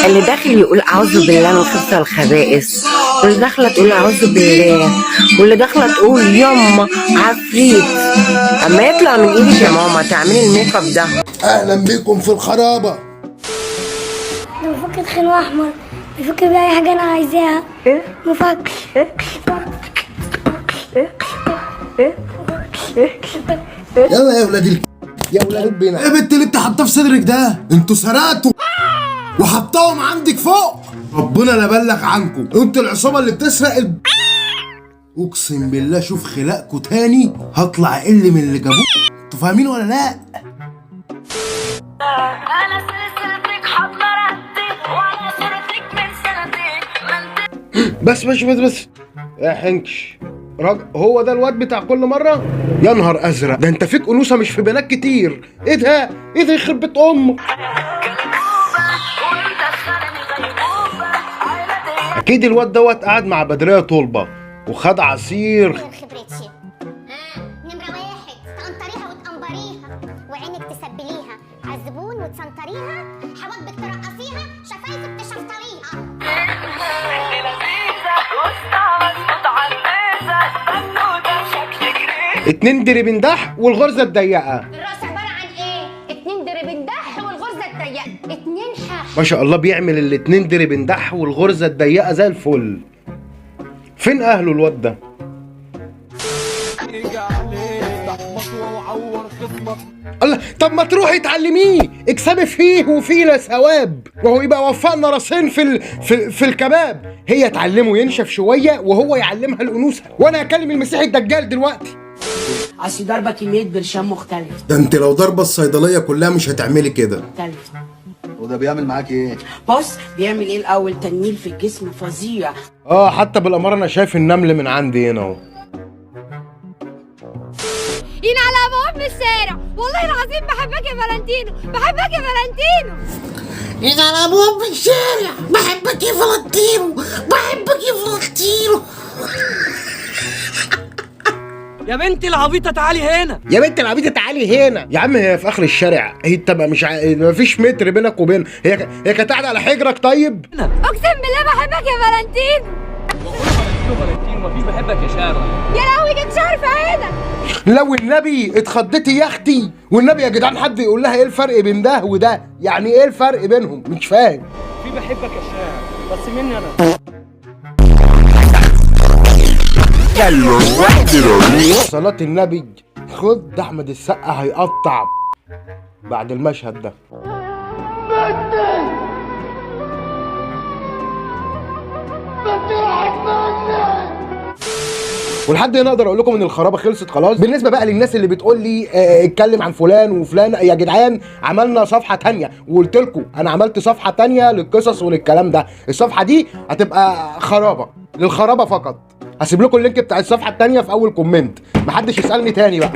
اللي داخل يقول اعوذ بالله من الخبث والخبائث، واللي داخله تقول اعوذ بالله، واللي داخله تقول يما عفريت. اما يطلع من ايدك يا ماما تعملي الميك اب ده. اهلا بيكم في الخرابه. ده مفك خلوه احمر بيفك بأي حاجه انا عايزاها. ايه مفك يلا يا ولاد يا ولاد ربنا، ايه البنت اللي انت حاطاه في صدرك ده؟ انتوا سرقتوا وحطاهم عندك فوق. ربنا لا بلغ عنكم، انتوا العصابه اللي بتسرق اقسم بالله شوف خلاقكم تاني هطلع اقل من اللي جابوه. انتوا فاهمين ولا لا؟ انا سلسلتك حاضنه رقبتك وانا صورتك من سنتين. بس يا حنكش راجل، هو ده الواد بتاع كل مره؟ يا نهار ازرق، ده انت فيك انوثه مش في بنات كتير. ايه ده يخرب بيت امك. اكيد الواد دوت قاعد مع بدريه طلبه وخد عصير. خبرتي نمرة واحد تقنطريها وتقنبريها وعينك تسبليها عالزبون وتسنطريها حواجبك ترقصيها شفايفك تشفطريها. اتنين دربندح والغرزه الضيقه. الرأس عبارة عن ايه؟ 2 دربندح والغرزة الضيقة 2 حاح. ما شاء الله بيعمل الاتنين دربندح والغرزه الضيقه زي الفل. فين اهله الواد ده؟ الله، طب ما تروحي تعلميه، اكسبي فيه وفيه ثواب، وهو يبقى وفقنا راسين في الكباب. هي تعلمه ينشف شويه وهو يعلمها الانوثه، وانا هكلم المسيح الدجال دلوقتي. اصل ضربه كميه برشام مختلف. ده انت لو ضربه الصيدليه كلها مش هتعملي كده. وده بيعمل معاك ايه؟ بص بيعمل ايه الاول؟ تنميل في الجسم فظيع. حتى بالاماره انا شايف النمل من عندي هنا اهو. على ابواب من الشارع، والله العظيم بحبك يا فالنتينو، بحبك يا فالنتينو. على ابواب من الشارع، بحبك يا فالنتينو، بحبك يا فالنتينو. يا بنتي العبيطه تعالي هنا، يا بنت العبيطه تعالي هنا. يا عم هي في اخر الشارع، هي انت مش مفيش متر بينك وبين هي كانت قاعده على حجرك. طيب اقسم بالله بحبك يا فالنتينو. فالنتينو مفيش بحبك يا شارع. يا لهوي جت شهر في عينك. لو النبي اتخضيتي يا اختي، والنبي يا جدعان حد يقول لها ايه الفرق بين ده وده؟ يعني ايه الفرق بينهم؟ مش فاهم. في بحبك يا شارع بس مني انا. صلاة النبي، خد ده احمد السقا هيقطع بعد المشهد ده. ولحد هنا اقدر اقول لكم ان الخرابه خلصت خلاص. بالنسبه بقى للناس اللي بتقول لي اتكلم عن فلان وفلان، يا جدعان عملنا صفحه تانية، وقلت لكم انا عملت صفحه تانية للقصص وللكلام ده. الصفحه دي هتبقى خرابه للخرابه فقط. هسيب لكم اللينك بتاع الصفحه التانية في اول كومنت، محدش يسالني تاني بقى.